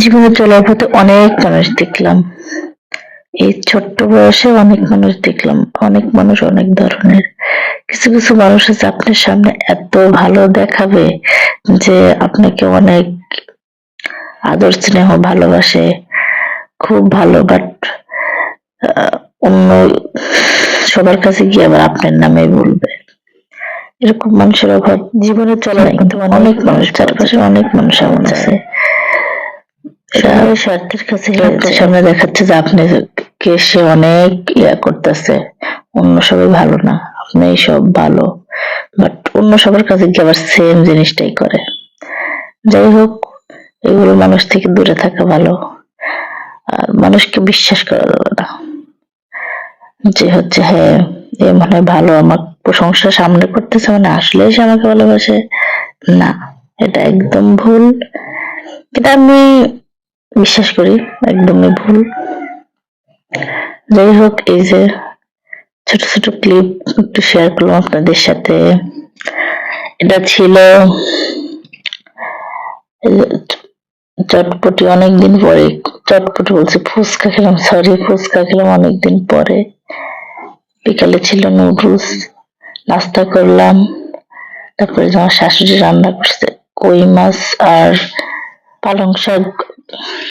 জীবনে চলার পথে অনেক মানুষ দেখলাম। এই ছোট্ট বয়সে অনেক মানুষ দেখলাম। অনেক মানুষ অনেক ধরনের। কিছু, কিছু মানুষ আছে আপনার সামনে এত ভালো দেখাবে যে আপনাকে অনেক আদর স্নেহ ভালোবাসে। খুব ভালো বাট অন্য সবার কাছে গিয়ে আবার আপনার নামেই বলবে। এরকম মানুষের অভাব জীবনে চলার পথে অনেক মানুষ, চারপাশে অনেক মানুষ এমন আছে। এরা স্বার্থের কাছে আপনার সামনে দেখাচ্ছে যে আপনাকে সে অনেক করতেছে, অন্য সবাই ভালো না, আপনি সব ভালো, বাট অন্য সবার কাছে গিয়ে আবার সেম জিনিসটাই করে। যাই হোক, এগুলো মানুষ থেকে দূরে থাকা ভালো। আর মানুষকে বিশ্বাস করা যাবে না যে হচ্ছে হ্যাঁ এ মনে হয় ভালো, আমার প্রশংসা সামনে করতেছে মানে আসলে সে আমাকে ভালোবাসে। না, এটা একদম ভুল। এটা আমি বিশ্বাস করি একদমই ভুল। যাই হোক, এই যে ছোট ছোট ক্লিপ একটু শেয়ার করলাম আপনাদের সাথে। এটা ছিল চটপটি, অনেকদিন পরে চটপটি বলছি, ফুচকা খেলাম, সরি ফুচকা খেলাম অনেকদিন পরে। বিকালে ছিল নুডলস, নাস্তা করলাম। তারপরে আমার শাশুড়ি রান্না করছে কই মাছ আর পালং শাক